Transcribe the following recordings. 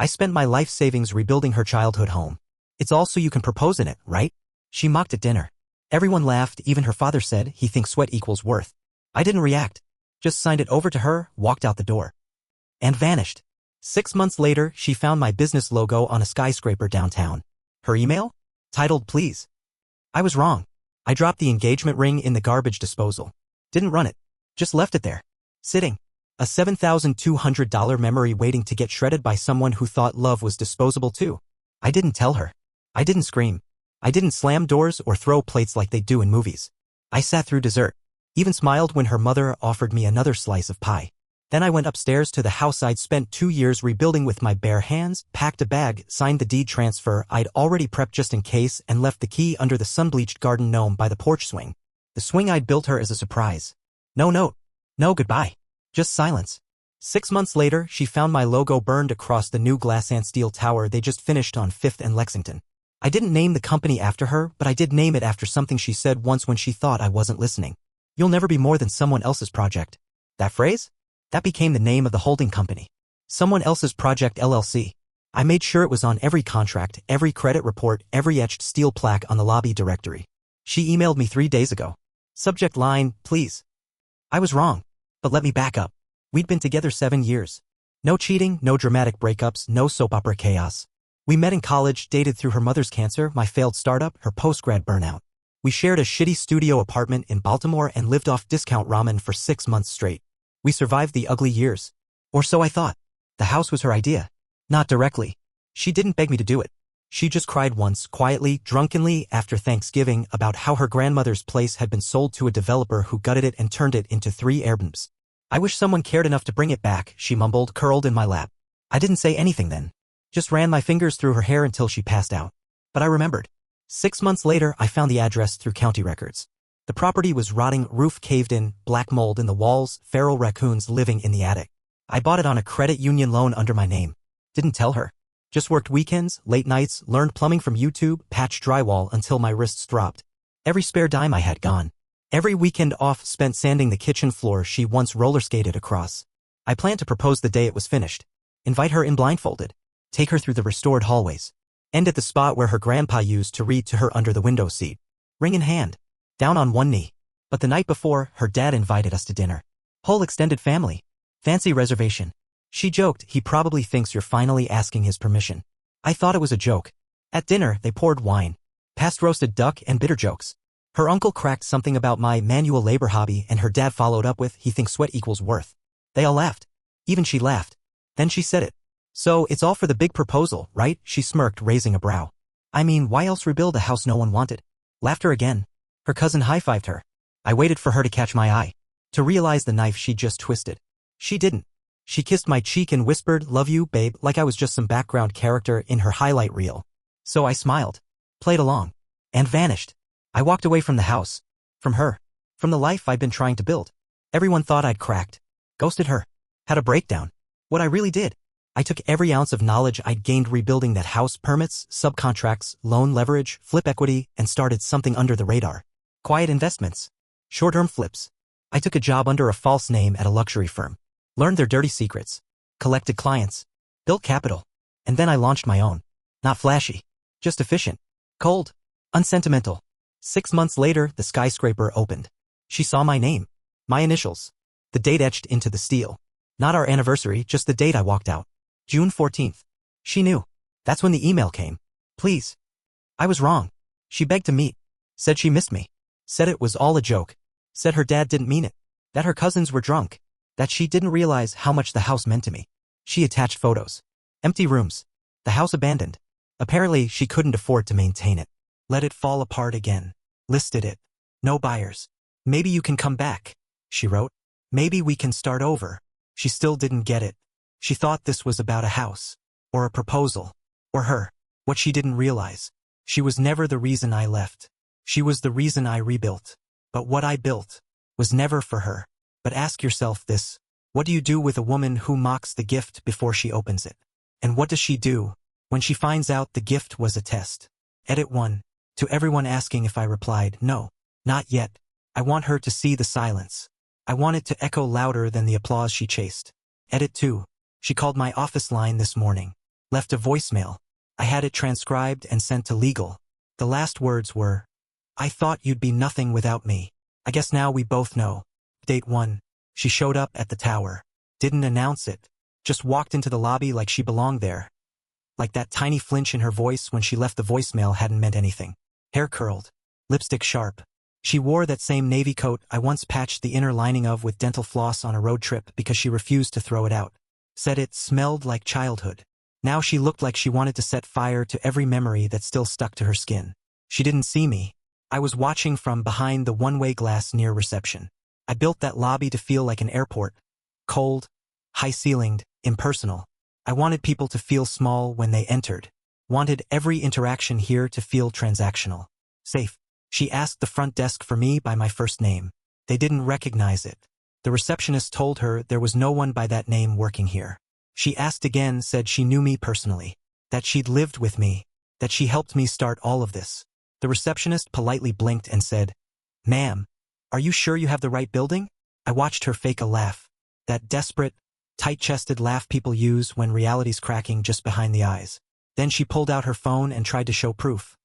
I spent my life savings rebuilding her childhood home. It's all so you can propose in it, right? She mocked at dinner. Everyone laughed, even her father said he thinks sweat equals worth. I didn't react. Just signed it over to her, walked out the door. And vanished. 6 months later, she found my business logo on a skyscraper downtown. Her email? Titled please. I was wrong. I dropped the engagement ring in the garbage disposal. Didn't run it. Just left it there. Sitting. A $7,200 memory waiting to get shredded by someone who thought love was disposable too. I didn't tell her. I didn't scream. I didn't slam doors or throw plates like they do in movies. I sat through dessert. Even smiled when her mother offered me another slice of pie. Then I went upstairs to the house I'd spent 2 years rebuilding with my bare hands, packed a bag, signed the deed transfer I'd already prepped just in case, and left the key under the sun-bleached garden gnome by the porch swing. The swing I'd built her as a surprise. No note. No goodbye. Just silence. 6 months later, she found my logo burned across the new glass and steel tower they just finished on 5th and Lexington. I didn't name the company after her, but I did name it after something she said once when she thought I wasn't listening. You'll never be more than someone else's project. That phrase? That became the name of the holding company. Someone Else's Project LLC. I made sure it was on every contract, every credit report, every etched steel plaque on the lobby directory. She emailed me 3 days ago. Subject line, please. I was wrong. But let me back up. We'd been together 7 years. No cheating, no dramatic breakups, no soap opera chaos. We met in college, dated through her mother's cancer, my failed startup, her post-grad burnout. We shared a shitty studio apartment in Baltimore and lived off discount ramen for 6 months straight. We survived the ugly years. Or so I thought. The house was her idea. Not directly. She didn't beg me to do it. She just cried once, quietly, drunkenly, after Thanksgiving, about how her grandmother's place had been sold to a developer who gutted it and turned it into 3 Airbnbs. I wish someone cared enough to bring it back, she mumbled, curled in my lap. I didn't say anything then. Just ran my fingers through her hair until she passed out. But I remembered. 6 months later, I found the address through county records. The property was rotting, roof caved in, black mold in the walls, feral raccoons living in the attic. I bought it on a credit union loan under my name. Didn't tell her. Just worked weekends, late nights, learned plumbing from YouTube, patched drywall until my wrists throbbed. Every spare dime I had gone. Every weekend off spent sanding the kitchen floor she once roller skated across. I planned to propose the day it was finished. Invite her in blindfolded. Take her through the restored hallways. End at the spot where her grandpa used to read to her under the window seat. Ring in hand. Down on one knee. But the night before, her dad invited us to dinner. Whole extended family. Fancy reservation. She joked, he probably thinks you're finally asking his permission. I thought it was a joke. At dinner, they poured wine. Passed roasted duck and bitter jokes. Her uncle cracked something about my manual labor hobby and her dad followed up with, he thinks sweat equals worth. They all laughed. Even she laughed. Then she said it. So, it's all for the big proposal, right? She smirked, raising a brow. I mean, why else rebuild a house no one wanted? Laughter again. Her cousin high-fived her. I waited for her to catch my eye. To realize the knife she just twisted. She didn't. She kissed my cheek and whispered, love you, babe, like I was just some background character in her highlight reel. So I smiled. Played along. And vanished. I walked away from the house. From her. From the life I'd been trying to build. Everyone thought I'd cracked. Ghosted her. Had a breakdown. What I really did. I took every ounce of knowledge I'd gained rebuilding that house, permits, subcontracts, loan leverage, flip equity, and started something under the radar. Quiet investments. Short-term flips. I took a job under a false name at a luxury firm. Learned their dirty secrets. Collected clients. Built capital. And then I launched my own. Not flashy. Just efficient. Cold. Unsentimental. 6 months later, the skyscraper opened. She saw my name. My initials. The date etched into the steel. Not our anniversary, just the date I walked out. June 14th. She knew. That's when the email came. Please. I was wrong. She begged to meet. Said she missed me. Said it was all a joke. Said her dad didn't mean it. That her cousins were drunk. That she didn't realize how much the house meant to me. She attached photos. Empty rooms. The house abandoned. Apparently, she couldn't afford to maintain it. Let it fall apart again. Listed it. No buyers. Maybe you can come back, she wrote. Maybe we can start over. She still didn't get it. She thought this was about a house. Or a proposal. Or her. What she didn't realize. She was never the reason I left. She was the reason I rebuilt. But what I built was never for her. But ask yourself this. What do you do with a woman who mocks the gift before she opens it? And what does she do when she finds out the gift was a test? Edit 1. To everyone asking if I replied, no, not yet. I want her to see the silence. I want it to echo louder than the applause she chased. Edit 2. She called my office line this morning. Left a voicemail. I had it transcribed and sent to legal. The last words were, "I thought you'd be nothing without me. I guess now we both know." Date 1. She showed up at the tower. Didn't announce it. Just walked into the lobby like she belonged there. Like that tiny flinch in her voice when she left the voicemail hadn't meant anything. Hair curled. Lipstick sharp. She wore that same navy coat I once patched the inner lining of with dental floss on a road trip because she refused to throw it out. Said it smelled like childhood. Now she looked like she wanted to set fire to every memory that still stuck to her skin. She didn't see me. I was watching from behind the one-way glass near reception. I built that lobby to feel like an airport. Cold, high-ceilinged, impersonal. I wanted people to feel small when they entered. Wanted every interaction here to feel transactional. Safe. She asked the front desk for me by my first name. They didn't recognize it. The receptionist told her there was no one by that name working here. She asked again, said she knew me personally. That she'd lived with me. That she helped me start all of this. The receptionist politely blinked and said, "Ma'am, are you sure you have the right building?" I watched her fake a laugh. That desperate, tight-chested laugh people use when reality's cracking just behind the eyes. Then she pulled out her phone and tried to show proof.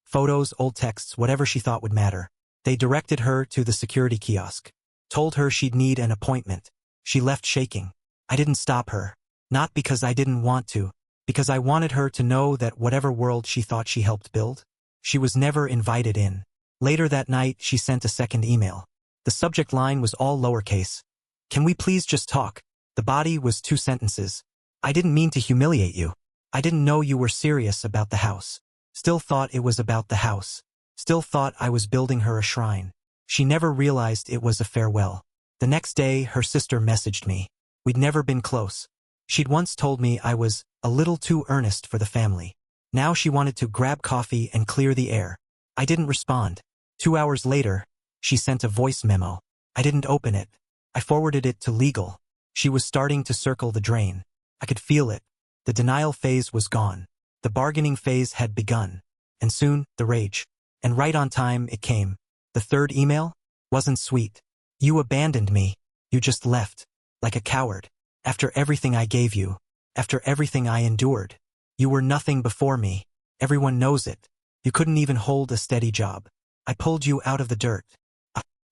Photos, old texts, whatever she thought would matter. They directed her to the security kiosk. Told her she'd need an appointment. She left shaking. I didn't stop her. Not because I didn't want to. Because I wanted her to know that whatever world she thought she helped build, she was never invited in. Later that night, she sent a second email. The subject line was all lowercase. "Can we please just talk?" The body was 2 sentences. "I didn't mean to humiliate you. I didn't know you were serious about the house. Still thought it was about the house. Still thought I was building her a shrine." She never realized it was a farewell. The next day, her sister messaged me. We'd never been close. She'd once told me I was a little too earnest for the family. Now she wanted to grab coffee and clear the air. I didn't respond. 2 hours later, she sent a voice memo. I didn't open it. I forwarded it to legal. She was starting to circle the drain. I could feel it. The denial phase was gone. The bargaining phase had begun. And soon, the rage. And right on time, it came. The third email wasn't sweet. "You abandoned me. You just left. Like a coward. After everything I gave you. After everything I endured. You were nothing before me. Everyone knows it. You couldn't even hold a steady job. I pulled you out of the dirt."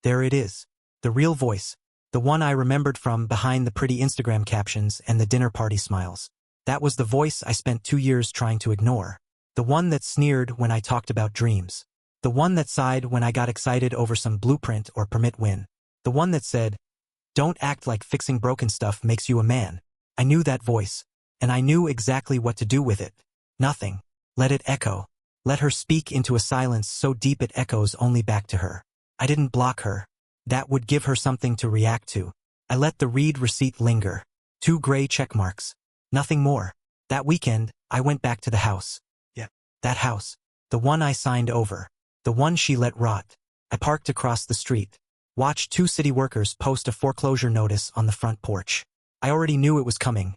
There it is. The real voice. The one I remembered from behind the pretty Instagram captions and the dinner party smiles. That was the voice I spent 2 years trying to ignore. The one that sneered when I talked about dreams. The one that sighed when I got excited over some blueprint or permit win. The one that said, "Don't act like fixing broken stuff makes you a man." I knew that voice. And I knew exactly what to do with it. Nothing. Let it echo. Let her speak into a silence so deep it echoes only back to her. I didn't block her. That would give her something to react to. I let the read receipt linger. 2 gray check marks. Nothing more. That weekend, I went back to the house. Yeah. That house. The one I signed over. The one she let rot. I parked across the street. Watched 2 city workers post a foreclosure notice on the front porch. I already knew it was coming.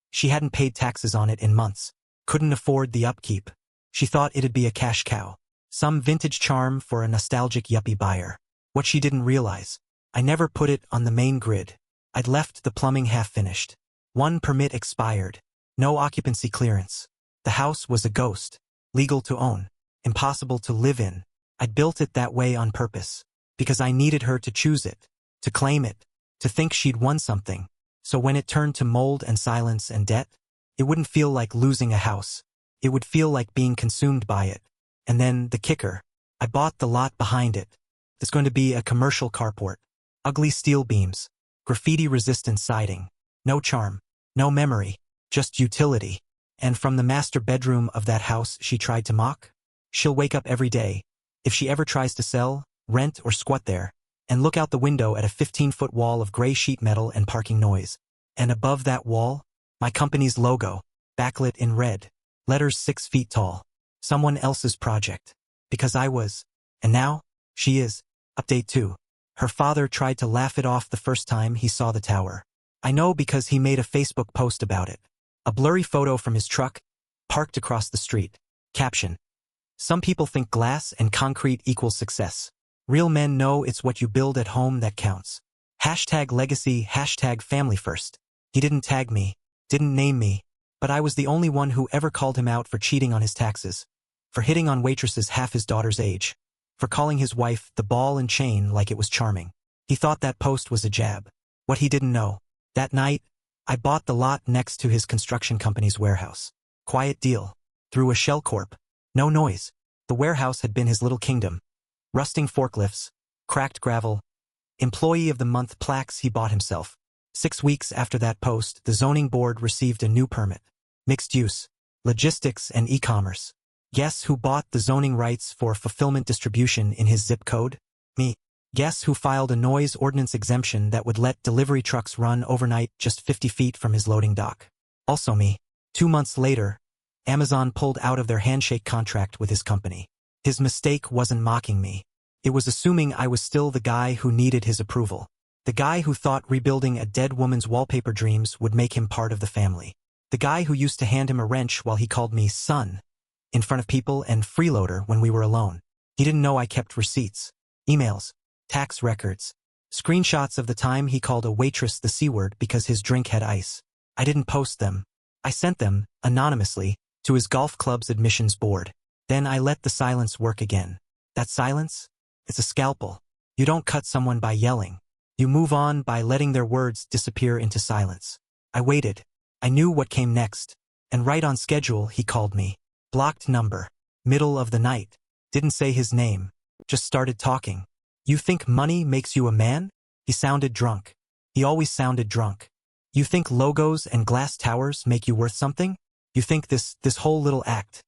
She hadn't paid taxes on it in months. Couldn't afford the upkeep. She thought it'd be a cash cow. Some vintage charm for a nostalgic yuppie buyer. What she didn't realize. I never put it on the main grid. I'd left the plumbing half-finished. 1 permit expired. No occupancy clearance. The house was a ghost. Legal to own. Impossible to live in. I'd built it that way on purpose. Because I needed her to choose it. To claim it. To think she'd won something. So when it turned to mold and silence and debt, it wouldn't feel like losing a house. It would feel like being consumed by it. And then, the kicker. I bought the lot behind it. There's going to be a commercial carport. Ugly steel beams. Graffiti-resistant siding. No charm. No memory. Just utility. And from the master bedroom of that house she tried to mock, she'll wake up every day, if she ever tries to sell, rent or squat there, and look out the window at a 15-foot wall of gray sheet metal and parking noise. And above that wall, my company's logo, backlit in red, letters 6 feet tall. Someone else's project. Because I was. And now, she is. Update 2. Her father tried to laugh it off the first time he saw the tower. I know because he made a Facebook post about it. A blurry photo from his truck, parked across the street. Caption. Some people think glass and concrete equals success. Real men know it's what you build at home that counts. #legacy, #family first. He didn't tag me, didn't name me, But I was the only one who ever called him out for cheating on his taxes, for hitting on waitresses half his daughter's age, for calling his wife the ball and chain like it was charming. He thought that post was a jab. What he didn't know. That night, I bought the lot next to his construction company's warehouse. Quiet deal. Through a shell corp. No noise. The warehouse had been his little kingdom. Rusting forklifts, cracked gravel, employee of the month plaques he bought himself. 6 weeks after that post, the zoning board received a new permit. Mixed use, logistics and e-commerce. Guess who bought the zoning rights for fulfillment distribution in his zip code? Me. Guess who filed a noise ordinance exemption that would let delivery trucks run overnight just 50 feet from his loading dock? Also me. 2 months later, Amazon pulled out of their handshake contract with his company. His mistake wasn't mocking me. It was assuming I was still the guy who needed his approval. The guy who thought rebuilding a dead woman's wallpaper dreams would make him part of the family. The guy who used to hand him a wrench while he called me son, in front of people, and freeloader when we were alone. He didn't know I kept receipts, emails, tax records, screenshots of the time he called a waitress the C-word because his drink had ice. I didn't post them. I sent them, anonymously, to his golf club's admissions board. Then I let the silence work again. That silence? It's a scalpel. You don't cut someone by yelling. You move on by letting their words disappear into silence. I waited. I knew what came next. And right on schedule, he called me. Blocked number. Middle of the night. Didn't say his name. Just started talking. You think money makes you a man? He sounded drunk. He always sounded drunk. You think logos and glass towers make you worth something? You think this whole little act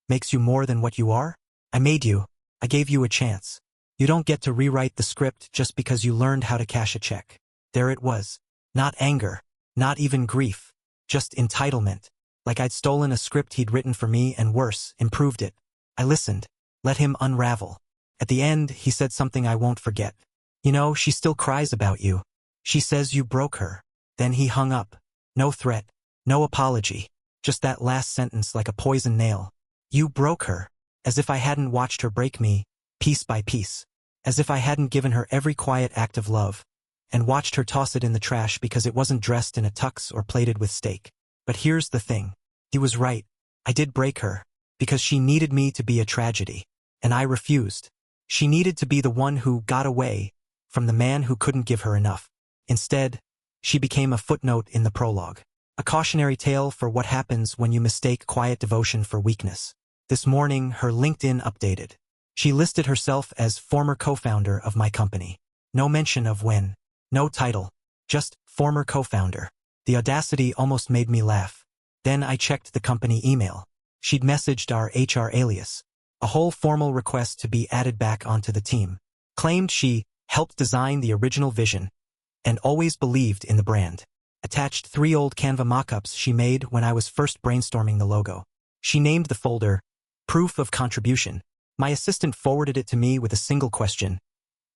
makes you more than what you are? I made you. I gave you a chance. You don't get to rewrite the script just because you learned how to cash a check. There it was. Not anger. Not even grief. Just entitlement. Like I'd stolen a script he'd written for me and worse, improved it. I listened. Let him unravel. At the end, he said something I won't forget. You know, she still cries about you. She says you broke her. Then he hung up. No threat. No apology. Just that last sentence like a poison nail. You broke her. As if I hadn't watched her break me, piece by piece. As if I hadn't given her every quiet act of love, and watched her toss it in the trash because it wasn't dressed in a tux or plated with steak. But here's the thing. He was right. I did break her, because she needed me to be a tragedy. And I refused. She needed to be the one who got away from the man who couldn't give her enough. Instead, she became a footnote in the prologue. A cautionary tale for what happens when you mistake quiet devotion for weakness. This morning, her LinkedIn updated. She listed herself as former co-founder of my company. No mention of when. No title. Just former co-founder. The audacity almost made me laugh. Then I checked the company email. She'd messaged our HR alias. A whole formal request to be added back onto the team. Claimed she helped design the original vision and always believed in the brand. Attached 3 old Canva mock-ups she made when I was first brainstorming the logo. She named the folder Proof of Contribution. My assistant forwarded it to me with a single question.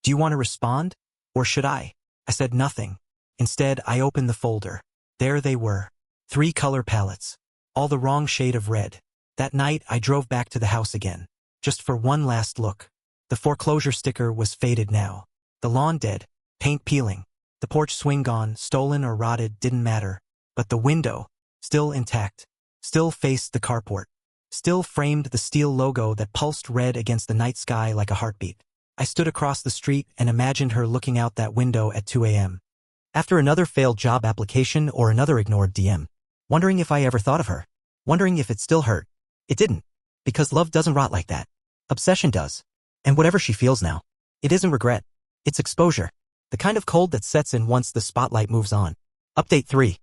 Do you want to respond? Or should I? I said nothing. Instead, I opened the folder. There they were. 3 color palettes. All the wrong shade of red. That night, I drove back to the house again. Just for one last look. The foreclosure sticker was faded now. The lawn dead. Paint peeling. The porch swing gone, stolen or rotted, didn't matter. But the window, still intact. Still faced the carport. Still framed the steel logo that pulsed red against the night sky like a heartbeat. I stood across the street and imagined her looking out that window at 2 a.m. After another failed job application or another ignored DM. Wondering if I ever thought of her. Wondering if it still hurt. It didn't. Because love doesn't rot like that. Obsession does. And whatever she feels now, it isn't regret. It's exposure. The kind of cold that sets in once the spotlight moves on. Update 3.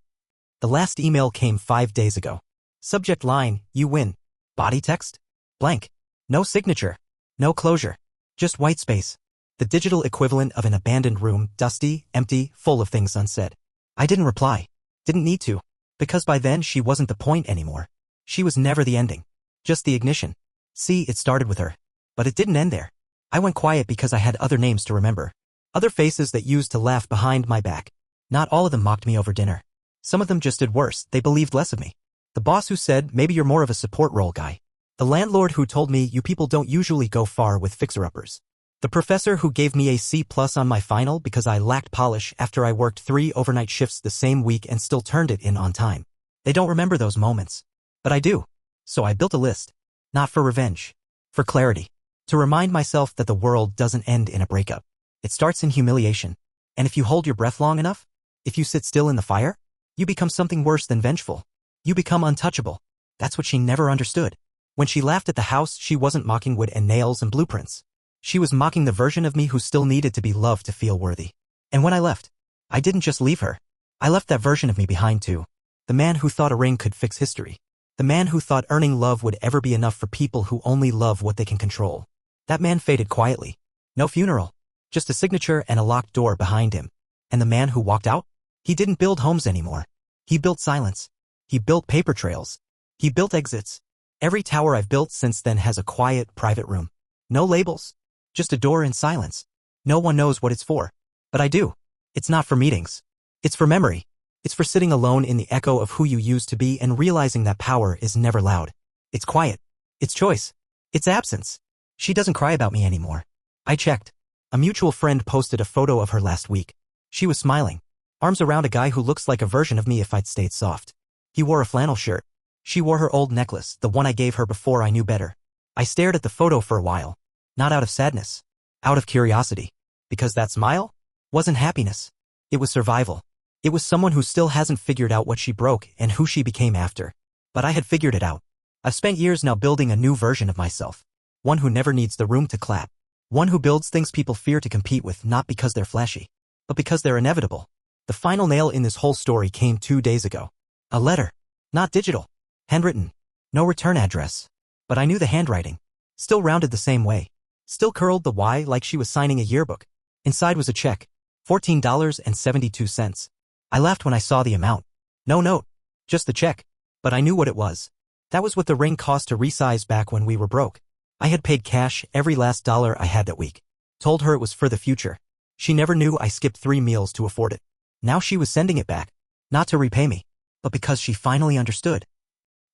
The last email came 5 days ago. Subject line, you win. Body text? Blank. No signature. No closure. Just white space. The digital equivalent of an abandoned room, dusty, empty, full of things unsaid. I didn't reply. Didn't need to. Because by then she wasn't the point anymore. She was never the ending. Just the ignition. See, it started with her. But it didn't end there. I went quiet because I had other names to remember. Other faces that used to laugh behind my back. Not all of them mocked me over dinner. Some of them just did worse, they believed less of me. The boss who said, maybe you're more of a support role guy. The landlord who told me you people don't usually go far with fixer-uppers. The professor who gave me a C+ on my final because I lacked polish after I worked 3 overnight shifts the same week and still turned it in on time. They don't remember those moments. But I do. So I built a list. Not for revenge. For clarity. To remind myself that the world doesn't end in a breakup. It starts in humiliation. And if you hold your breath long enough, if you sit still in the fire, you become something worse than vengeful. You become untouchable. That's what she never understood. When she laughed at the house, she wasn't mocking wood and nails and blueprints. She was mocking the version of me who still needed to be loved to feel worthy. And when I left, I didn't just leave her. I left that version of me behind too. The man who thought a ring could fix history. The man who thought earning love would ever be enough for people who only love what they can control. That man faded quietly. No funeral. Just a signature and a locked door behind him. And the man who walked out? He didn't build homes anymore. He built silence. He built paper trails. He built exits. Every tower I've built since then has a quiet, private room. No labels. Just a door and silence. No one knows what it's for. But I do. It's not for meetings. It's for memory. It's for sitting alone in the echo of who you used to be and realizing that power is never loud. It's quiet. It's choice. It's absence. She doesn't cry about me anymore. I checked. A mutual friend posted a photo of her last week. She was smiling. Arms around a guy who looks like a version of me if I'd stayed soft. He wore a flannel shirt. She wore her old necklace, the one I gave her before I knew better. I stared at the photo for a while. Not out of sadness. Out of curiosity. Because that smile wasn't happiness. It was survival. It was someone who still hasn't figured out what she broke and who she became after. But I had figured it out. I've spent years now building a new version of myself. One who never needs the room to clap. One who builds things people fear to compete with not because they're flashy, but because they're inevitable. The final nail in this whole story came 2 days ago. A letter. Not digital. Handwritten. No return address. But I knew the handwriting. Still rounded the same way. Still curled the Y like she was signing a yearbook. Inside was a check. $14.72. I laughed when I saw the amount. No note. Just the check. But I knew what it was. That was what the ring cost to resize back when we were broke. I had paid cash every last dollar I had that week. Told her it was for the future. She never knew I skipped 3 meals to afford it. Now she was sending it back. Not to repay me, but because she finally understood.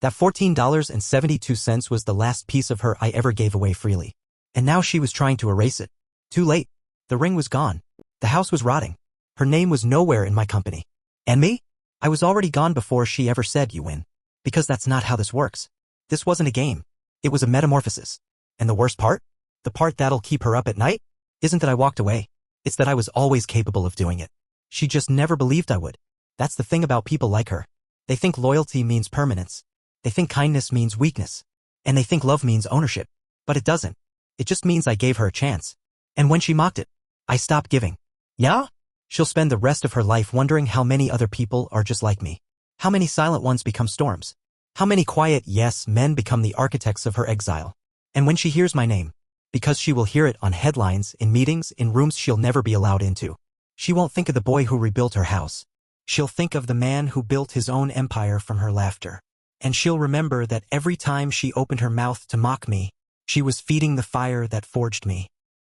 That $14.72 was the last piece of her I ever gave away freely. And now she was trying to erase it. Too late. The ring was gone. The house was rotting. Her name was nowhere in my company. And me? I was already gone before she ever said you win. Because that's not how this works. This wasn't a game. It was a metamorphosis. And the worst part? The part that'll keep her up at night? Isn't that I walked away. It's that I was always capable of doing it. She just never believed I would. That's the thing about people like her. They think loyalty means permanence. They think kindness means weakness. And they think love means ownership. But it doesn't. It just means I gave her a chance. And when she mocked it, I stopped giving. Yeah? She'll spend the rest of her life wondering how many other people are just like me. How many silent ones become storms. How many quiet yes men become the architects of her exile. And when she hears my name, because she will hear it on headlines, in meetings, in rooms she'll never be allowed into, she won't think of the boy who rebuilt her house. She'll think of the man who built his own empire from her laughter. And she'll remember that every time she opened her mouth to mock me, she was feeding the fire that forged me.